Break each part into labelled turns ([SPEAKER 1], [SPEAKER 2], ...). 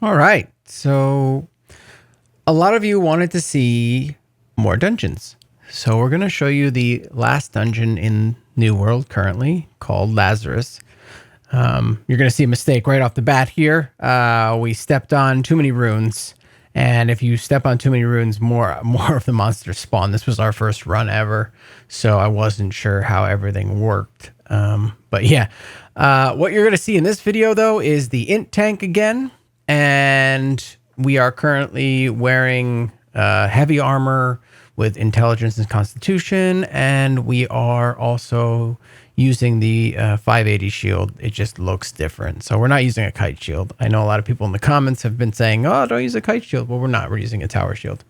[SPEAKER 1] All right. So a lot of you wanted to see more dungeons. So we're going to show you the last dungeon in New World currently called Lazarus. You're going to see a mistake right off the bat here. We stepped on too many runes. And if you step on too many runes, more of the monsters spawn. This was our first run ever, so I wasn't sure how everything worked. But yeah, what you're going to see in this video, though, is the Int Tank again. And we are currently wearing heavy armor with intelligence and constitution. And we are also using the 580 shield. It just looks different. So we're not using a kite shield. I know a lot of people in the comments have been saying, oh, don't use a kite shield. Well, we're not. We're using a tower shield.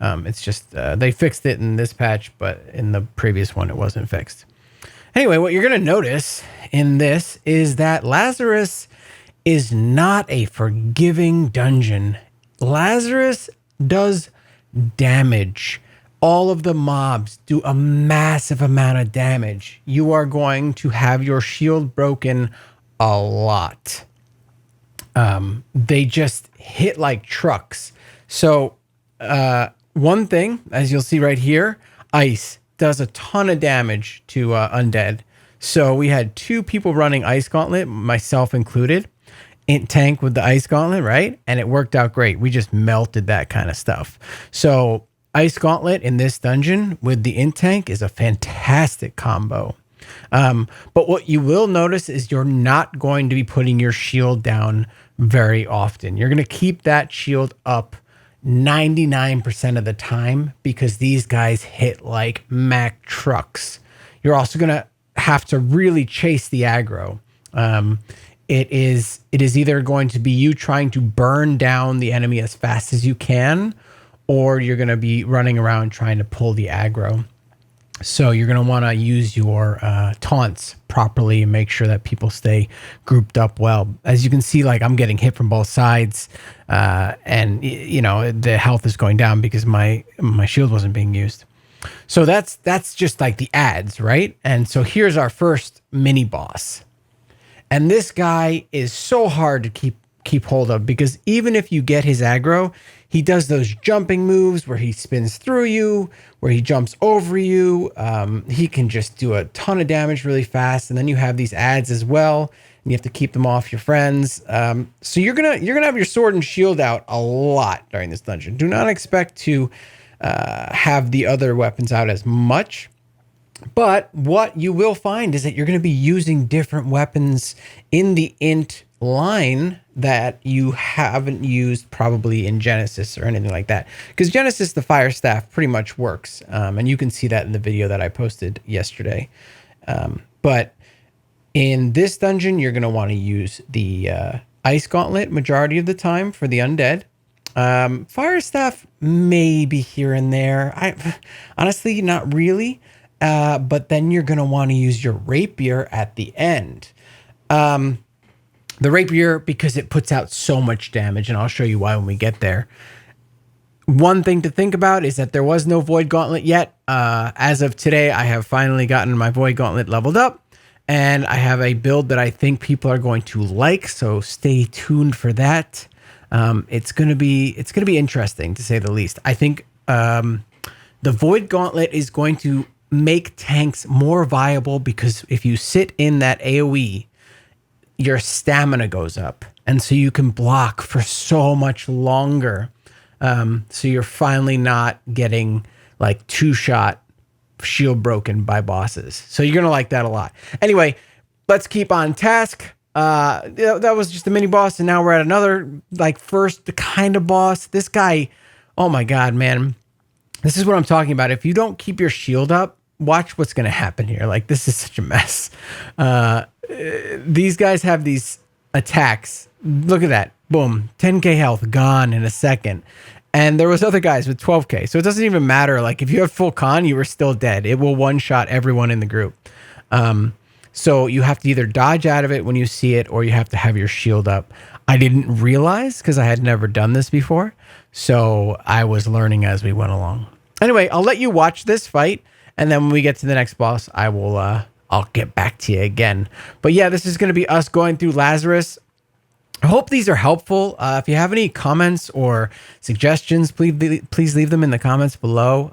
[SPEAKER 1] It's just they fixed it in this patch, but in the previous one, it wasn't fixed. Anyway, what you're going to notice in this is that Lazarus is not a forgiving dungeon. Lazarus does damage. All of the mobs do a massive amount of damage. You are going to have your shield broken a lot. They just hit like trucks. So one thing, as you'll see right here, ice does a ton of damage to undead. So we had 2 people running Ice Gauntlet, myself included. Int Tank with the Ice Gauntlet, right? And it worked out great. We just melted that kind of stuff. So Ice Gauntlet in this dungeon with the Int Tank is a fantastic combo. But what you will notice is you're not going to be putting your shield down very often. You're going to keep that shield up 99% of the time because these guys hit like Mack trucks. You're also going to have to really chase the aggro. It is either going to be you trying to burn down the enemy as fast as you can, or you're going to be running around trying to pull the aggro. So you're going to want to use your taunts properly and make sure that people stay grouped up well. As you can see, like I'm getting hit from both sides, and you know the health is going down because my shield wasn't being used. So that's just like the ads, right? And so here's our first mini boss. And this guy is so hard to keep hold of because even if you get his aggro, he does those jumping moves where he spins through you, where he jumps over you. He can just do a ton of damage really fast. And then you have these ads as well, and you have to keep them off your friends. So you're gonna have your sword and shield out a lot during this dungeon. Do not expect to have the other weapons out as much. But what you will find is that you're going to be using different weapons in the Int line that you haven't used probably in Genesis or anything like that. Because Genesis, the Fire Staff pretty much works. And you can see that in the video that I posted yesterday. But in this dungeon, you're going to want to use the Ice Gauntlet majority of the time for the undead. Fire Staff maybe here and there. Honestly, not really. But then you're going to want to use your Rapier at the end. The Rapier, because it puts out so much damage, and I'll show you why when we get there. One thing to think about is that there was no Void Gauntlet yet. As of today, I have finally gotten my Void Gauntlet leveled up, and I have a build that I think people are going to like, so stay tuned for that. It's going to be interesting, to say the least. I think the Void Gauntlet is going to make tanks more viable because if you sit in that AoE, your stamina goes up, and so you can block for so much longer. So you're finally not getting like 2-shot shield broken by bosses. So you're gonna like that a lot. Anyway, let's keep on task. That was just a mini boss, and now we're at another like first kind of boss. This guy, oh my god, man. This is what I'm talking about. If you don't keep your shield up, watch what's going to happen here. Like, this is such a mess. These guys have these attacks. Look at that. Boom. 10k health gone in a second. And there was other guys with 12k. So it doesn't even matter. Like, if you have full con, you were still dead. It will one-shot everyone in the group. So you have to either dodge out of it when you see it, or you have to have your shield up. I didn't realize because I had never done this before. So I was learning as we went along. Anyway, I'll let you watch this fight, and then when we get to the next boss, I will I'll get back to you again. But yeah, this is going to be us going through Lazarus. I hope these are helpful. If you have any comments or suggestions, please leave them in the comments below.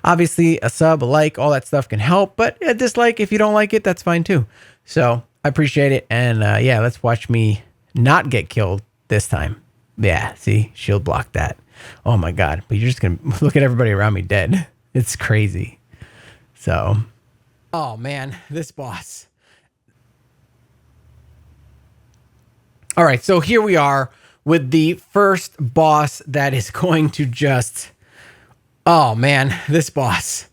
[SPEAKER 1] Obviously, a sub, a like, all that stuff can help, but a dislike, if you don't like it, that's fine too. So I appreciate it. And yeah, let's watch me not get killed this time. Yeah, see, shield blocked that. Oh my God. But you're just going to look at everybody around me dead. It's crazy. So, oh man, this boss. All right, so here we are with the first boss that is going to just... Oh, man, this boss.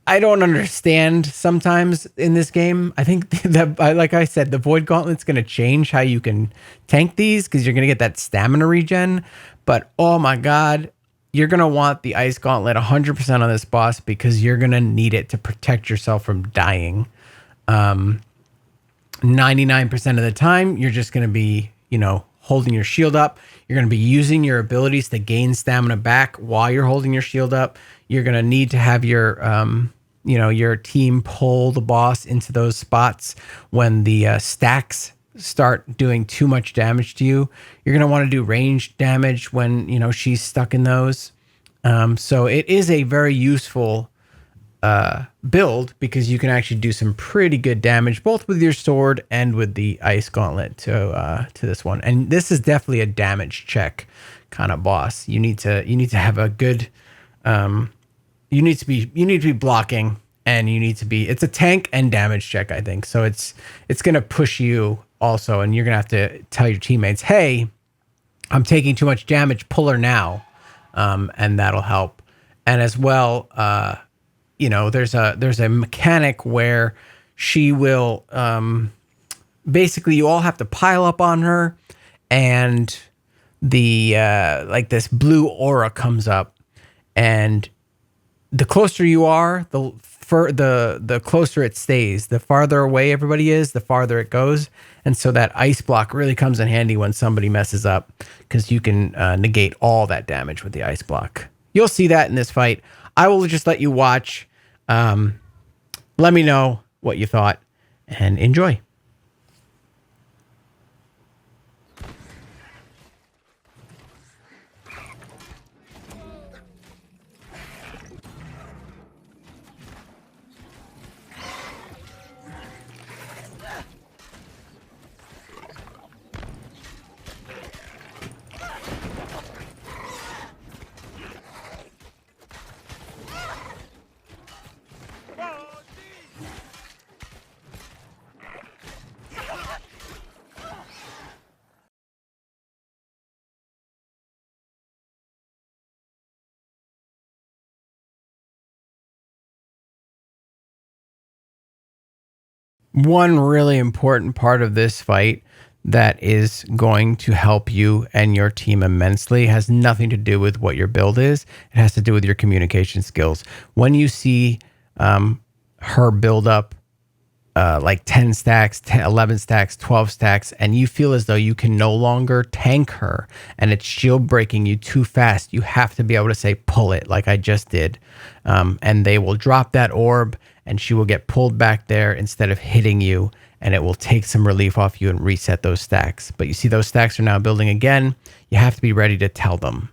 [SPEAKER 1] I don't understand sometimes in this game. I think that, like I said, the Void Gauntlet's going to change how you can tank these because you're going to get that stamina regen. But, oh my God, you're going to want the Ice Gauntlet 100% on this boss because you're going to need it to protect yourself from dying. 99% of the time, you're just going to be, you know, holding your shield up. You're going to be using your abilities to gain stamina back while you're holding your shield up. You're going to need to have your, you know, your team pull the boss into those spots when the stacks start doing too much damage to you. You're going to want to do ranged damage when, you know, she's stuck in those. So it is a very useful build because you can actually do some pretty good damage both with your sword and with the Ice Gauntlet to this one. And this is definitely a damage check kind of boss. You need to have a good you need to be blocking, and you need to be, it's a tank and damage check, I think. So it's going to push you also, and you're going to have to tell your teammates, "Hey, I'm taking too much damage, pull her now." And that'll help. And as well, you know, there's a mechanic where she will basically, you all have to pile up on her, and the like this blue aura comes up, and the closer you are, the closer it stays. The farther away everybody is, the farther it goes. And so that ice block really comes in handy when somebody messes up, because you can negate all that damage with the ice block. You'll see that in this fight. I will just let you watch. Let me know what you thought, and enjoy. One really important part of this fight that is going to help you and your team immensely has nothing to do with what your build is. It has to do with your communication skills. When you see her build up like 10 stacks, 10, 11 stacks, 12 stacks, and you feel as though you can no longer tank her and it's shield breaking you too fast, you have to be able to say, "Pull it," like I just did. And they will drop that orb, and she will get pulled back there instead of hitting you, and it will take some relief off you and reset those stacks. But you see those stacks are now building again. You have to be ready to tell them.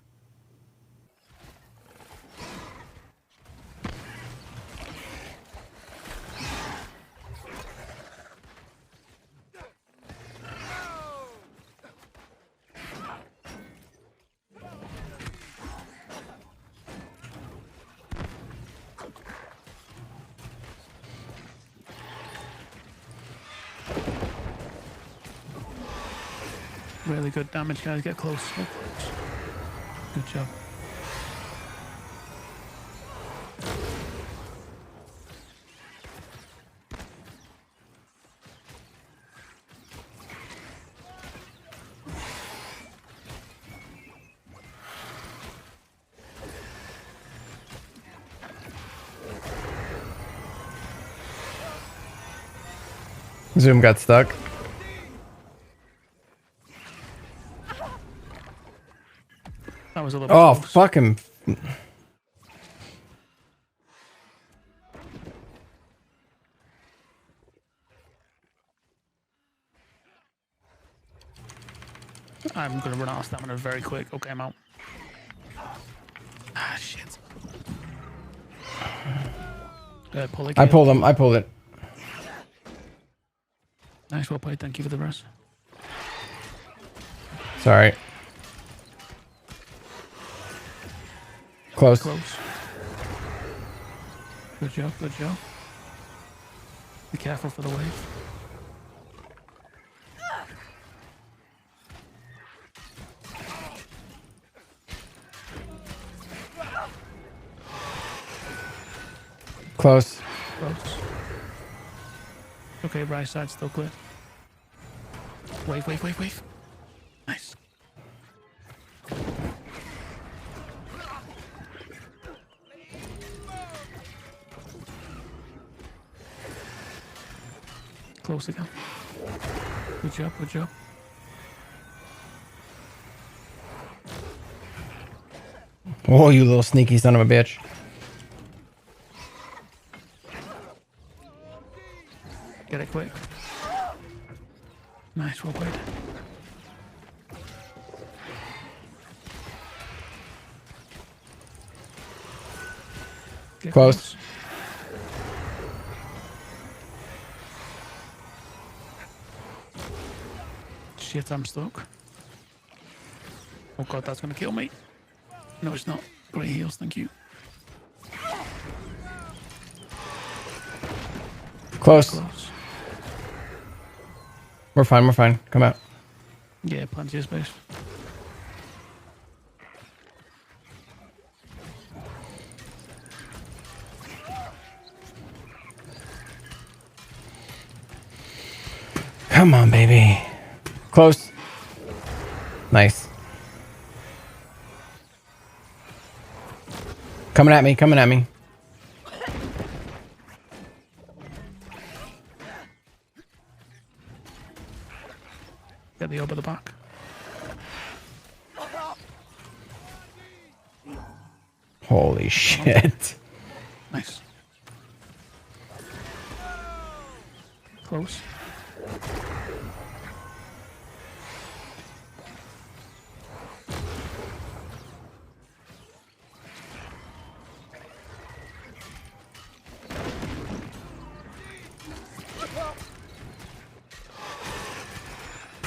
[SPEAKER 2] Really good damage, guys. Get close. Get close. Good job.
[SPEAKER 1] Zoom got stuck.
[SPEAKER 2] That was a little
[SPEAKER 1] Oh,
[SPEAKER 2] close.
[SPEAKER 1] fucking...
[SPEAKER 2] I'm gonna run out of stamina very quick. Okay, I'm out. Ah, shit. Pull it.
[SPEAKER 1] I pulled him. I pulled it.
[SPEAKER 2] Nice, well played. Thank you for the rest.
[SPEAKER 1] Sorry. Close.
[SPEAKER 2] Close. Good job, good job. Be careful for the wave.
[SPEAKER 1] Close.
[SPEAKER 2] Close. Okay, right side still clear. Wave, wave, wave, wave. Nice. Close again. Good job, good job.
[SPEAKER 1] Oh, you little sneaky son of a bitch.
[SPEAKER 2] Get it quick. Nice, well played. Get
[SPEAKER 1] Close.
[SPEAKER 2] Shit, I'm stuck. Oh god, that's gonna kill me. No, it's not. Great heals, thank you.
[SPEAKER 1] Close.
[SPEAKER 2] Close.
[SPEAKER 1] We're fine. We're fine. Come out.
[SPEAKER 2] Yeah, plenty of space.
[SPEAKER 1] Come on, baby. Close. Nice. Coming at me. Coming at me.
[SPEAKER 2] Get the over the back.
[SPEAKER 1] Holy shit.
[SPEAKER 2] Nice. Close.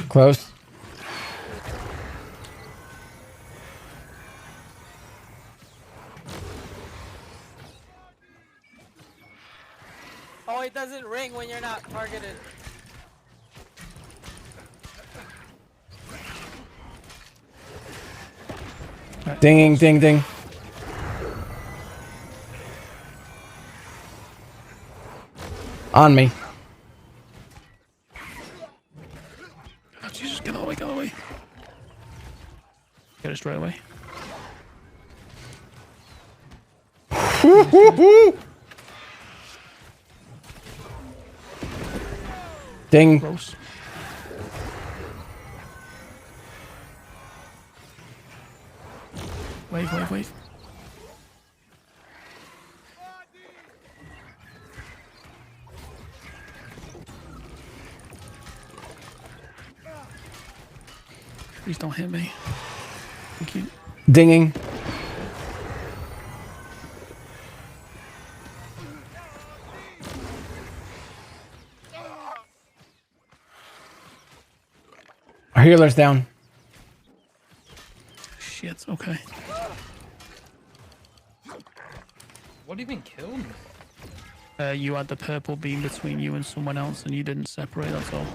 [SPEAKER 1] Close.
[SPEAKER 3] Oh, it doesn't ring when you're not targeted.
[SPEAKER 2] Right.
[SPEAKER 1] Ding, ding, ding. On me.
[SPEAKER 2] Oh, Jesus, get away, get away. Get it straight away.
[SPEAKER 1] Ding.
[SPEAKER 2] Close. Wave, wave, wave. Please don't hit me. Thank you.
[SPEAKER 1] Dinging. Our healer's down.
[SPEAKER 2] Shit, okay.
[SPEAKER 4] What even killed me?
[SPEAKER 2] You had the purple beam between you and someone else and you didn't separate, that's all.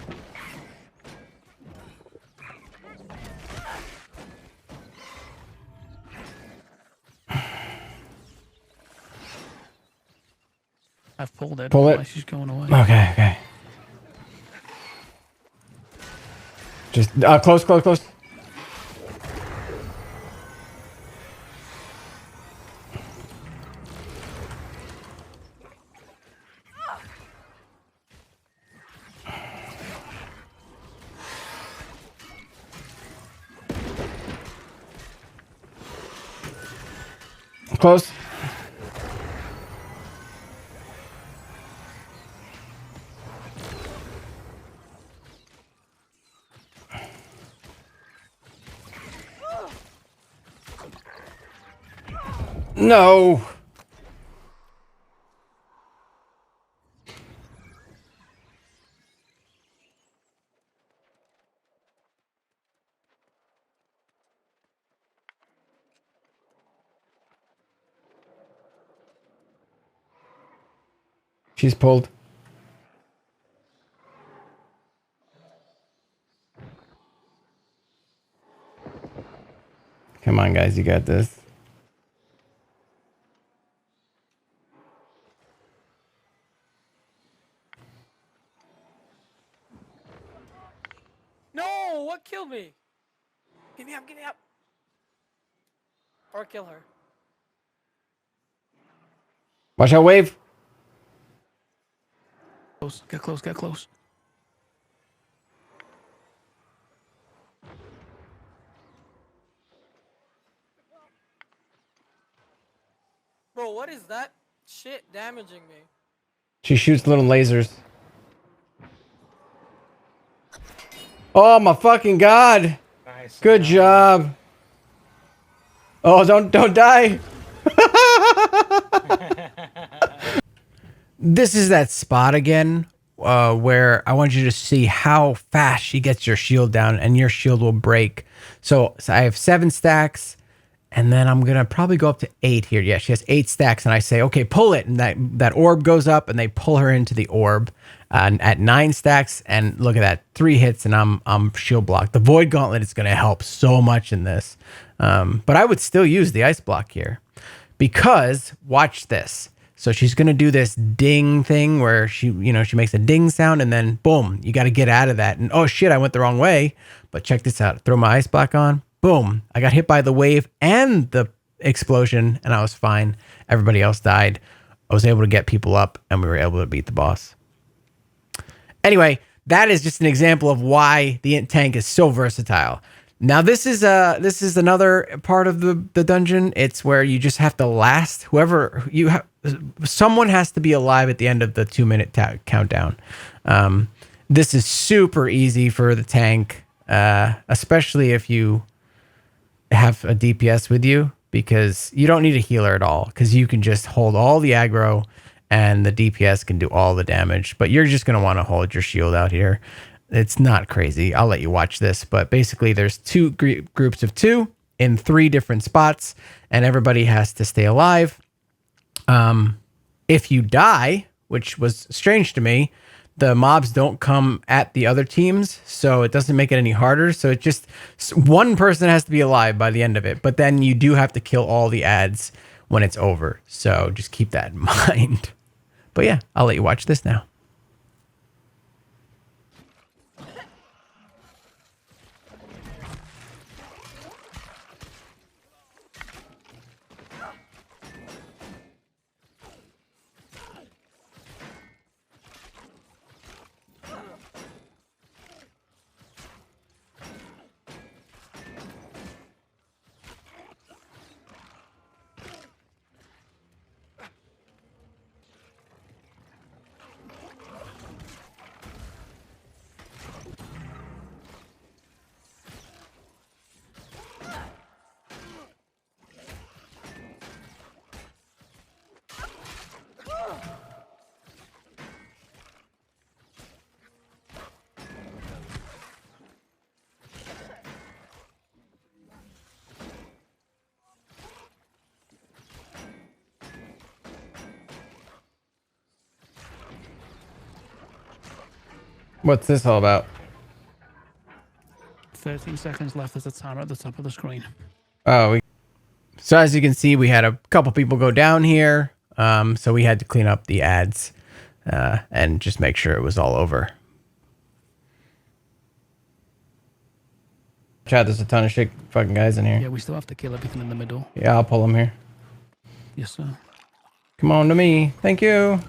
[SPEAKER 2] I've pulled it.
[SPEAKER 1] Pull it.
[SPEAKER 2] Otherwise she's going away.
[SPEAKER 1] Okay, okay. Just close, close, close. Close. No. She's pulled. Come on, guys, you got this.
[SPEAKER 3] No, what killed me? Get me up, get me up. Or kill her.
[SPEAKER 1] Watch out, wave.
[SPEAKER 2] Close, get close, get close.
[SPEAKER 3] Bro, what is that shit damaging me?
[SPEAKER 1] She shoots little lasers. Oh my fucking god!
[SPEAKER 4] Nice.
[SPEAKER 1] Good job. Oh, don't die. This is that spot again, where I want you to see how fast she gets your shield down, and your shield will break. So I have 7 stacks, and then I'm gonna probably go up to 8 here. Yeah, she has 8 stacks, and I say, okay, pull it, and that orb goes up, and they pull her into the orb. At 9 stacks, and look at that, 3 hits, and I'm shield blocked. The Void Gauntlet is gonna help so much in this, but I would still use the ice block here, because watch this. So she's gonna do this ding thing where she makes a ding sound, and then boom, you got to get out of that. And oh shit, I went the wrong way. But check this out. Throw my ice block on. Boom, I got hit by the wave and the explosion, and I was fine. Everybody else died. I was able to get people up, and we were able to beat the boss. Anyway, that is just an example of why the Int Tank is so versatile. Now this is another part of the dungeon. It's where you just have to last. Someone has to be alive at the end of the 2-minute countdown. This is super easy for the tank, especially if you have a DPS with you, because you don't need a healer at all, because you can just hold all the aggro and the DPS can do all the damage. But you're just going to want to hold your shield out here. It's not crazy. I'll let you watch this. But basically, there's 2 groups of 2 in 3 different spots, and everybody has to stay alive. If you die, which was strange to me, the mobs don't come at the other teams, so it doesn't make it any harder. So it just, one person has to be alive by the end of it. But then you do have to kill all the ads when it's over. So just keep that in mind. But yeah, I'll let you watch this now. What's this all about?
[SPEAKER 2] 13 seconds left as a timer at the top of the screen.
[SPEAKER 1] Oh, so as you can see, we had a couple people go down here. So we had to clean up the ads and just make sure it was all over. Chad, there's a ton of shit fucking guys in here.
[SPEAKER 2] Yeah, we still have to kill everything in the middle.
[SPEAKER 1] Yeah, I'll pull them here.
[SPEAKER 2] Yes, sir.
[SPEAKER 1] Come on to me. Thank you.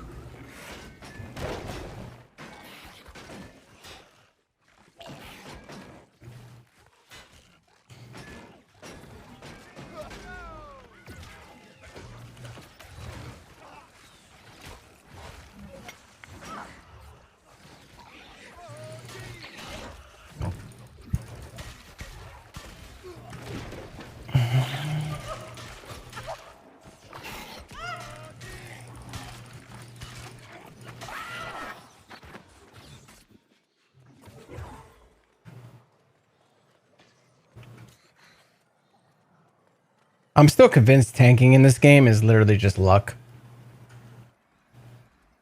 [SPEAKER 1] I'm still convinced tanking in this game is literally just luck.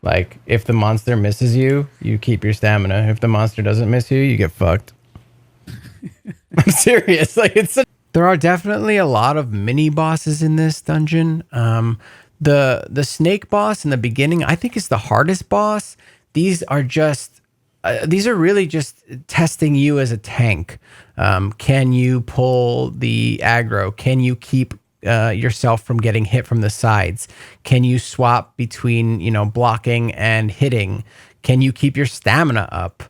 [SPEAKER 1] Like, if the monster misses you, you keep your stamina. If the monster doesn't miss you, you get fucked. I'm serious. Like, there are definitely a lot of mini bosses in this dungeon. The snake boss in the beginning, I think, is the hardest boss. These are really just testing you as a tank. Can you pull the aggro? Can you keep yourself from getting hit from the sides? Can you swap between, blocking and hitting? Can you keep your stamina up?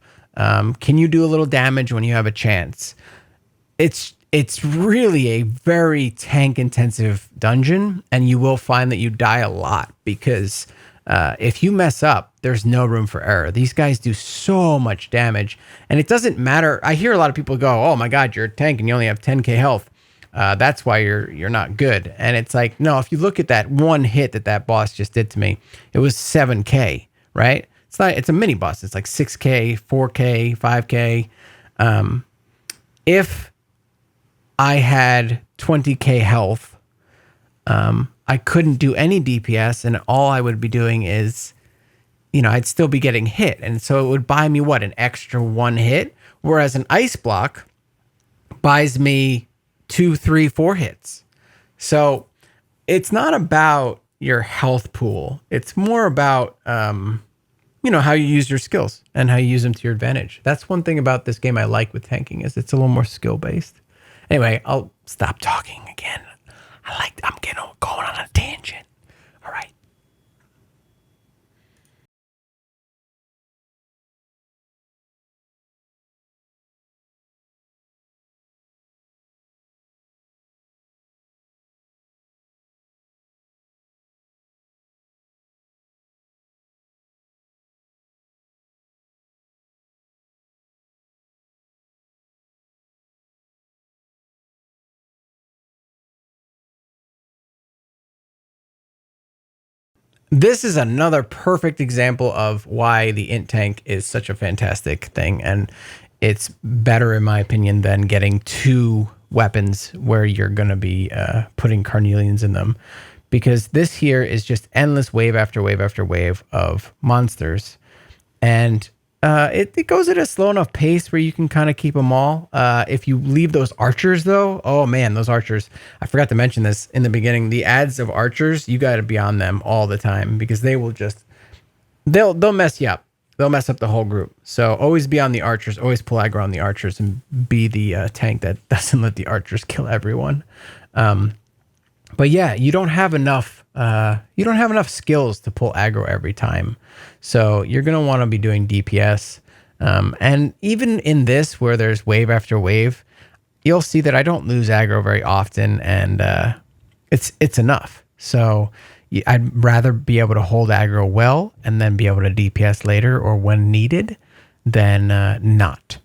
[SPEAKER 1] Can you do a little damage when you have a chance? It's really a very tank intensive dungeon, and you will find that you die a lot because if you mess up, there's no room for error. These guys do so much damage, and it doesn't matter. I hear a lot of people go, "Oh my God, you're a tank and you only have 10k health. That's why you're not good." And it's like, no. If you look at that one hit that boss just did to me, it was 7k, right? It's a mini boss. It's like 6k, 4k, 5k. If I had 20k health, I couldn't do any DPS, and all I would be doing is, I'd still be getting hit. And so it would buy me an extra one hit, whereas an ice block buys me 2, 3, 4 hits. So it's not about your health pool. It's more about, how you use your skills and how you use them to your advantage. That's one thing about this game I like with tanking, is it's a little more skill based. Anyway, I'll stop talking again. I'm going on a tangent. All right. This is another perfect example of why the Int Tank is such a fantastic thing. And it's better, in my opinion, than getting 2 weapons where you're going to be putting carnelians in them. Because this here is just endless wave after wave after wave of monsters. And it goes at a slow enough pace where you can kind of keep them all. If you leave those archers, though, oh man, those archers! I forgot to mention this in the beginning. The ads of archers, you got to be on them all the time, because they will they'll mess you up. They'll mess up the whole group. So always be on the archers. Always pull aggro on the archers, and be the tank that doesn't let the archers kill everyone. But yeah, you don't have enough. You don't have enough skills to pull aggro every time. So you're gonna want to be doing DPS. And even in this, where there's wave after wave, you'll see that I don't lose aggro very often, and it's enough. So I'd rather be able to hold aggro well and then be able to DPS later or when needed than not.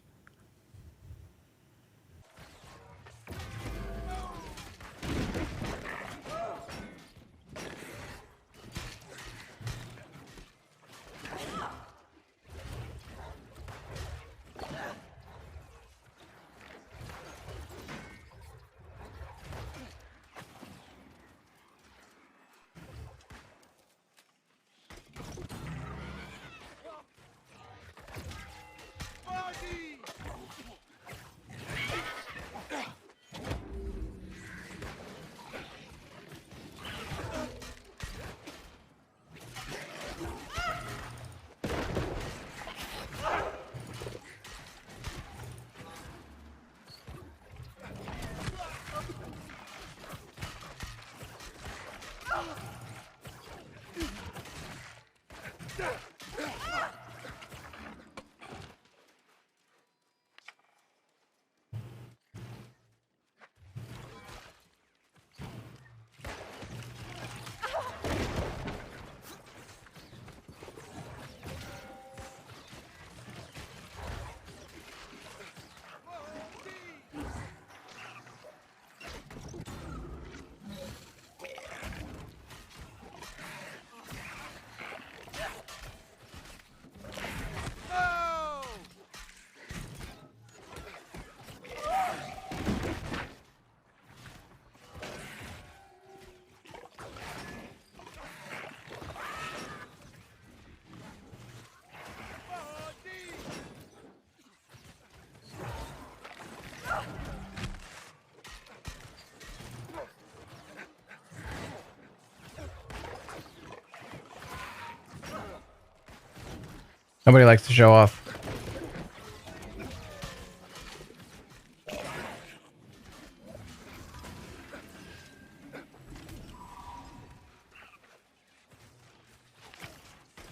[SPEAKER 1] Nobody likes to show off.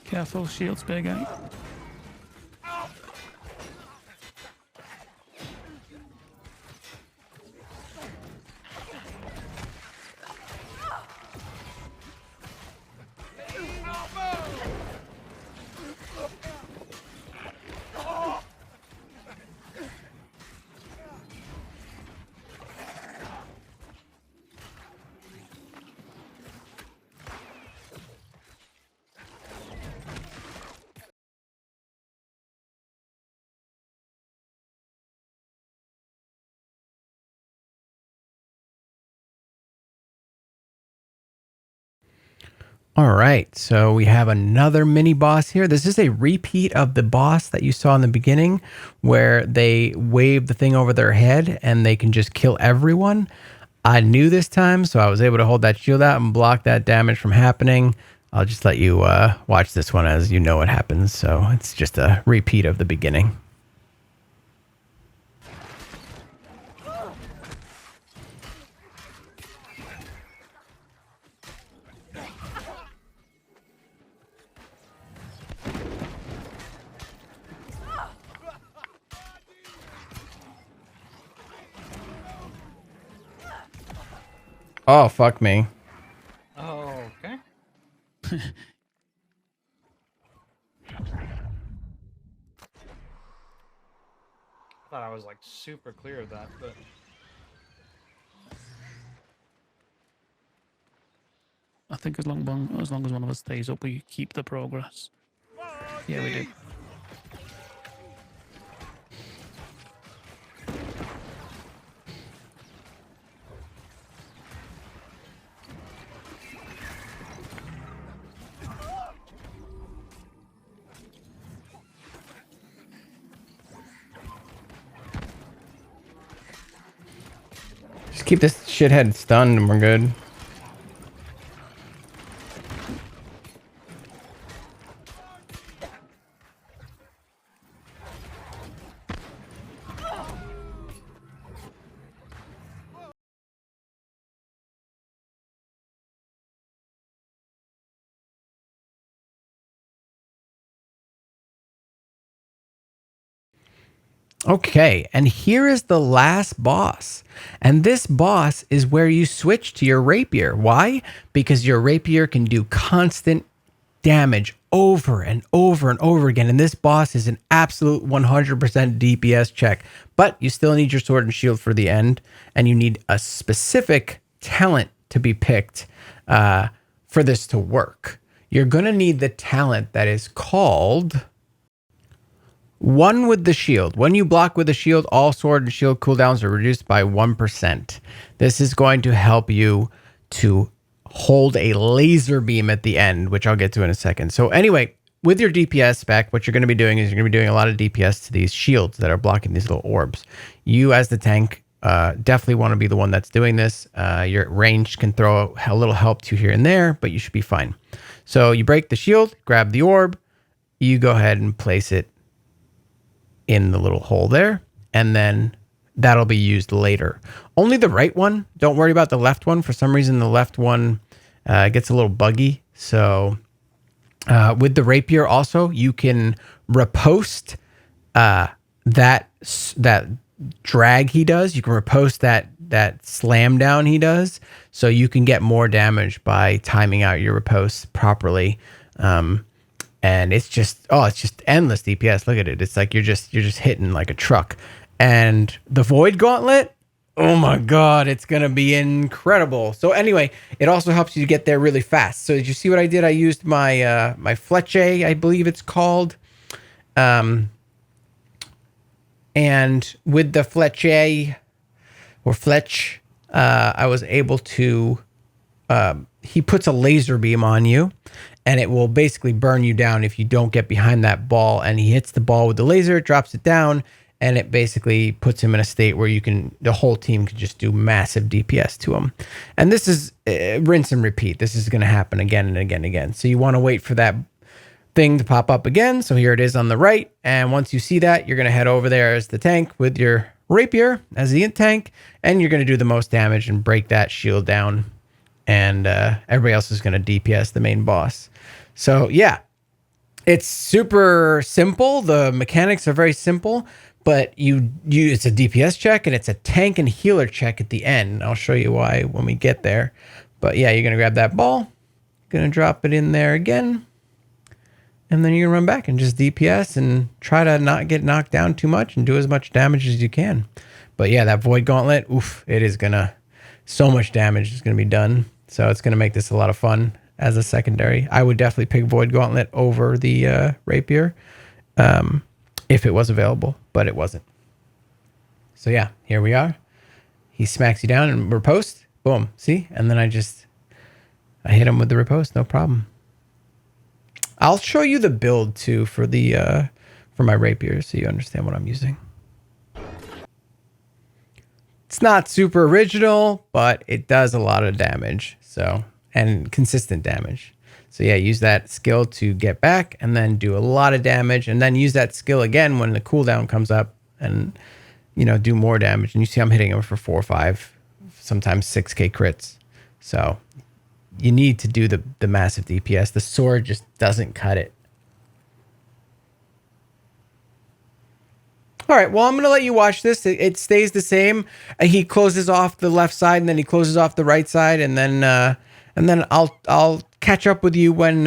[SPEAKER 2] Careful, shield's big, eh?
[SPEAKER 1] All right, so we have another mini boss here. This is a repeat of the boss that you saw in the beginning where they wave the thing over their head and they can just kill everyone. I knew this time, so I was able to hold that shield out and block that damage from happening. I'll just let you watch this one as you know what happens. So it's just a repeat of the beginning. Oh, fuck me.
[SPEAKER 4] Oh, okay. I thought I was like super clear of that, but
[SPEAKER 2] I think as long as one of us stays up, we keep the progress. Yeah, we do.
[SPEAKER 1] Just keep this shithead stunned and we're good. Okay, and here is the last boss. And this boss is where you switch to your Rapier. Why? Because your Rapier can do constant damage over and over and over again. And this boss is an absolute 100% DPS check. But you still need your sword and shield for the end. And you need a specific talent to be picked for this to work. You're going to need the talent that is called... One with the shield. When you block with the shield, all sword and shield cooldowns are reduced by 1%. This is going to help you to hold a laser beam at the end, which I'll get to in a second. So anyway, with your DPS spec, what you're going to be doing is you're going to be doing a lot of DPS to these shields that are blocking these little orbs. You as the tank definitely want to be the one that's doing this. Your range can throw a little help to here and there, but you should be fine. So you break the shield, grab the orb, you go ahead and place it in the little hole there, and then that'll be used later. Only the right one. Don't worry about the left one. For some reason, the left one gets a little buggy. So with the Rapier also, you can riposte that drag he does. You can riposte that slam down he does. So you can get more damage by timing out your riposte properly. And it's just endless DPS. Look at it. It's like you're just hitting like a truck. And the Void Gauntlet, oh my God, it's going to be incredible. So anyway, it also helps you to get there really fast. So did you see what I did? I used my my Fletch, I believe it's called. And with the Fletch or Fletch, I was able to, he puts a laser beam on you. And it will basically burn you down if you don't get behind that ball. And he hits the ball with the laser, drops it down, and it basically puts him in a state where the whole team can just do massive DPS to him. And this is rinse and repeat. This is going to happen again and again and again. So you want to wait for that thing to pop up again. So here it is on the right. And once you see that, you're going to head over there as the tank with your Rapier as the Int Tank. And you're going to do the most damage and break that shield down. And everybody else is going to DPS the main boss. So yeah, it's super simple. The mechanics are very simple. But it's a DPS check and it's a tank and healer check at the end. I'll show you why when we get there. But yeah, you're going to grab that ball, going to drop it in there again. And then you're going to run back and just DPS and try to not get knocked down too much and do as much damage as you can. But yeah, that Void Gauntlet, oof, it is going to, so much damage is going to be done. So it's going to make this a lot of fun as a secondary. I would definitely pick Void Gauntlet over the Rapier. If it was available, but it wasn't. So yeah, here we are. He smacks you down and riposte. Boom. See? And then I hit him with the riposte. No problem. I'll show you the build too for the for my Rapier so you understand what I'm using. It's not super original, but it does a lot of damage. So, and consistent damage. So yeah, use that skill to get back and then do a lot of damage and then use that skill again when the cooldown comes up and, you know, do more damage. And you see I'm hitting him for 4 or 5, sometimes 6k crits. So you need to do the massive DPS. The sword just doesn't cut it. All right, well, I'm going to let you watch this. It stays the same. He closes off the left side and then he closes off the right side and then I'll catch up with you when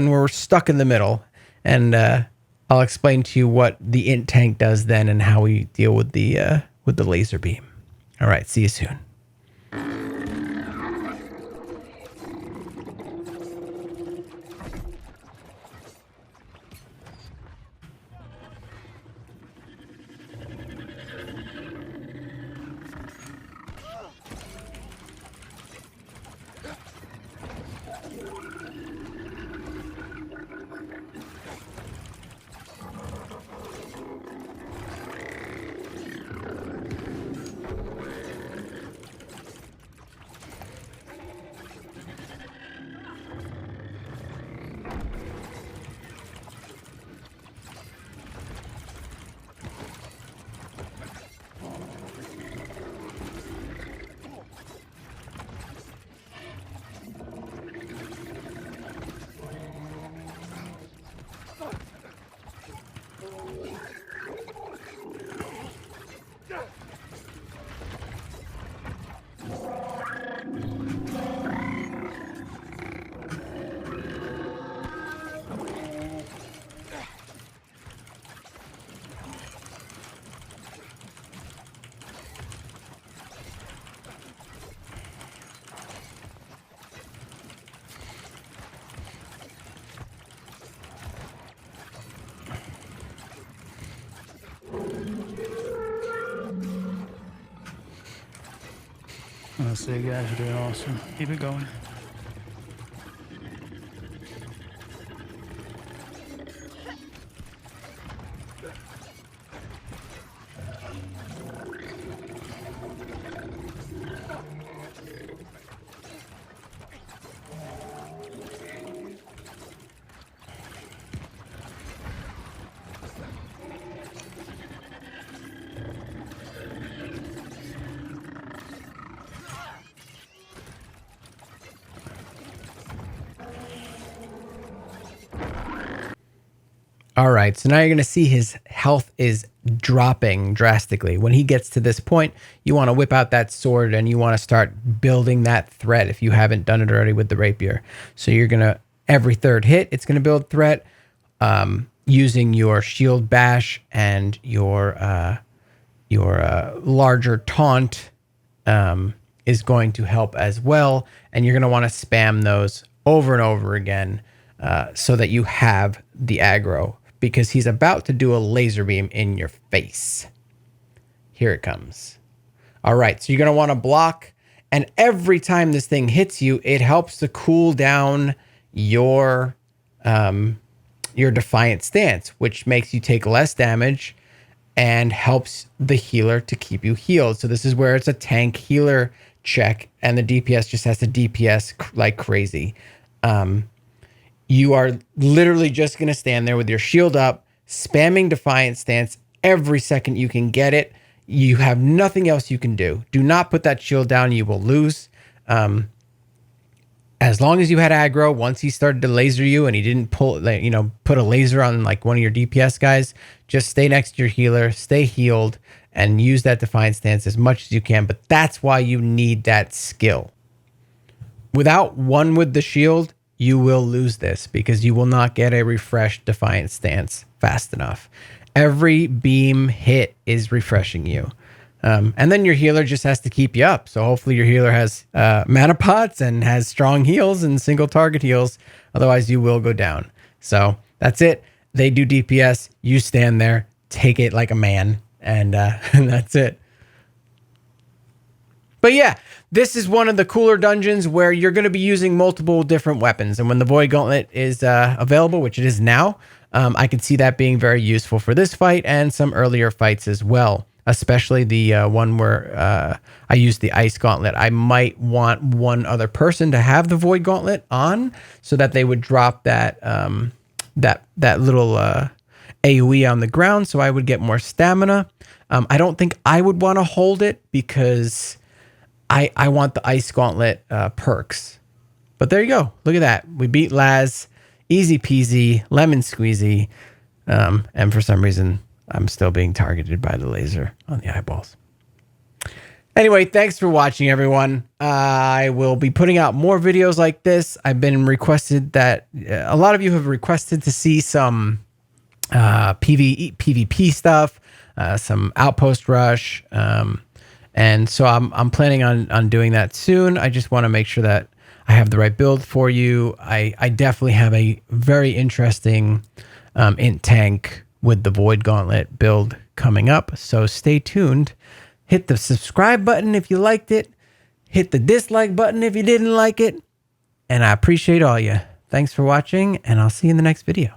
[SPEAKER 1] we're stuck in the middle, and I'll explain to you what the Int Tank does then and how we deal with the laser beam. All right, see you soon.
[SPEAKER 2] I'll say, you guys are doing awesome. Keep it going.
[SPEAKER 1] All right, so now you're going to see his health is dropping drastically. When he gets to this point, you want to whip out that sword and you want to start building that threat if you haven't done it already with the Rapier. So you're going to, every third hit, it's going to build threat using your shield bash and your larger taunt is going to help as well. And you're going to want to spam those over and over again so that you have the aggro, because he's about to do a laser beam in your face. Here it comes. All right, so you're going to want to block, and every time this thing hits you, it helps to cool down your defiant stance, which makes you take less damage and helps the healer to keep you healed. So this is where it's a tank healer check, and the DPS just has to DPS like crazy. you are literally just going to stand there with your shield up, spamming Defiant Stance every second you can get it. You have nothing else you can do. Do not put that shield down. You will lose. As long as you had aggro, once he started to laser you and he didn't put a laser on like one of your DPS guys, just stay next to your healer, stay healed, and use that Defiant Stance as much as you can. But that's why you need that skill. Without one with the shield, you will lose this because you will not get a refreshed Defiant Stance fast enough. Every beam hit is refreshing you. And then your healer just has to keep you up. So hopefully your healer has mana pots and has strong heals and single target heals. Otherwise you will go down. So that's it. They do DPS. You stand there, take it like a man, and that's it. But yeah, this is one of the cooler dungeons where you're going to be using multiple different weapons. And when the Void Gauntlet is available, which it is now, I can see that being very useful for this fight and some earlier fights as well. Especially the one where I used the Ice Gauntlet. I might want one other person to have the Void Gauntlet on so that they would drop that that little AoE on the ground so I would get more stamina. I don't think I would want to hold it because I want the Ice Gauntlet perks. But there you go. Look at that. We beat Laz. Easy peasy. Lemon squeezy. And for some reason, I'm still being targeted by the laser on the eyeballs. Anyway, thanks for watching, everyone. I will be putting out more videos like this. I've been requested that a lot of you have requested to see some PvP stuff, some Outpost Rush. And so I'm planning on doing that soon. I just want to make sure that I have the right build for you. I definitely have a very interesting Int Tank with the Void Gauntlet build coming up. So stay tuned. Hit the subscribe button if you liked it. Hit the dislike button if you didn't like it. And I appreciate all you. Thanks for watching, and I'll see you in the next video.